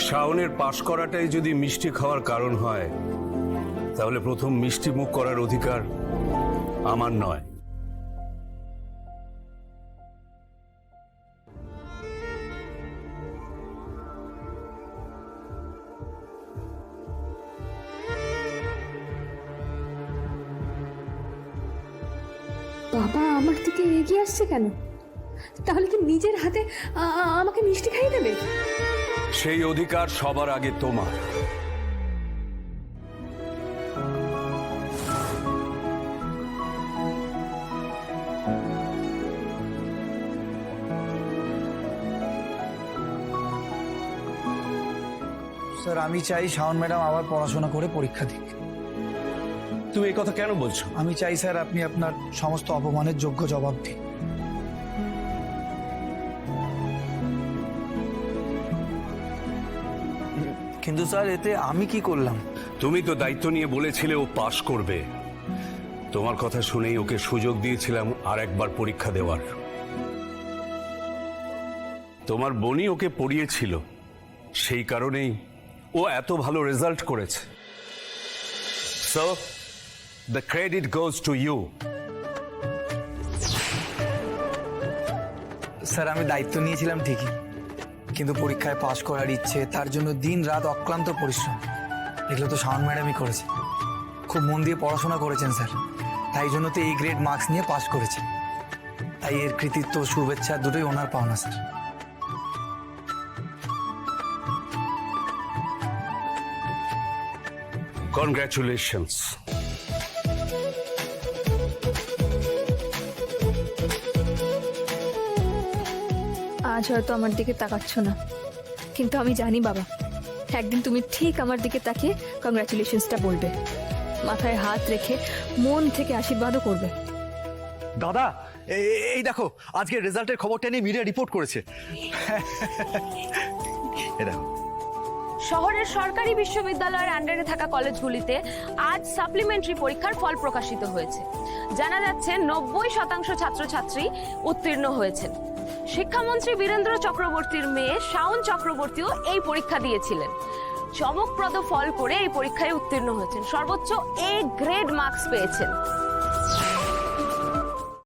শাওনের পাশ করাটাই যদি মিষ্টি খাওয়ার কারণ হয়, তাহলে প্রথম মিষ্টি মুখ করার অধিকার আমার নয়। বাবা আমার দিকে এগিয়ে আসছে কেন? তাহলে কি নিজের হাতে আমাকে মিষ্টি খাইয়ে দেবে? সেই অধিকার সবার আগে তোমার। স্যার আমি চাই শাওন ম্যাডাম আবার পড়াশোনা করে পরীক্ষা দিক। তুমি এই কথা কেন বলছো? আমি চাই স্যার আপনি আপনার সমস্ত অপমানের যোগ্য জবাব দিন। কিন্তু স্যার এতে আমি কি করলাম? তুমি তো দায়িত্ব নিয়ে বলেছিলে ও পাশ করবে। তোমার কথা শুনেই ওকে সুযোগ দিয়েছিলাম আর একবার পরীক্ষা দেওয়ার। তোমার বোনই ওকে পড়িয়েছিল, সেই কারণেই ও এত ভালো রেজাল্ট করেছে। So the credit goes to you. Sir আমি দায়িত্ব নিয়েছিলাম ঠিকই, কিন্তু পরীক্ষায় পাশ করার ইচ্ছে, তার জন্য দিন রাত অক্লান্ত পরিশ্রম, এগুলো তো শাওন ম্যাডামই করেছে। খুব মন দিয়ে পড়াশোনা করেছেন স্যার, তাই জন্য তো এই গ্রেড মার্কস নিয়ে পাশ করেছে। তাই এর কৃতিত্ব শুভেচ্ছা দুটোই ওনার পাওনা স্যার। কনগ্রাচুলেশনস। আজ হয়তো আমার দিকে তাকাচ্ছ না, কিন্তু আমি জানি বাবা, একদিন তুমি ঠিক আমার দিকে তাকিয়ে কংগ্রাচুলেশনসটা বলবে, মাথায় হাত রেখে মন থেকে আশীর্বাদও করবে। দাদা এই দেখো আজকে রেজাল্টের খবরটা নিয়ে মিডিয়া রিপোর্ট করেছে। এই দেখো শহরের সরকারি বিশ্ববিদ্যালয়ের আন্ডারে থাকা কলেজগুলিতে আজ সাপ্লিমেন্টারি পরীক্ষার ফল প্রকাশিত হয়েছে। জানা যাচ্ছে 90% ছাত্রছাত্রী উত্তীর্ণ হয়েছেন। শিক্ষামন্ত্রী বীরেন্দ্র চক্রবর্তীর মেয়ে শাওন চক্রবর্তীও এই পরীক্ষা দিয়েছিলেন। চমকপ্রদ ফল করে এই পরীক্ষায় উত্তীর্ণ হয়েছেন, সর্বোচ্চ A গ্রেড মার্কস পেয়েছেন।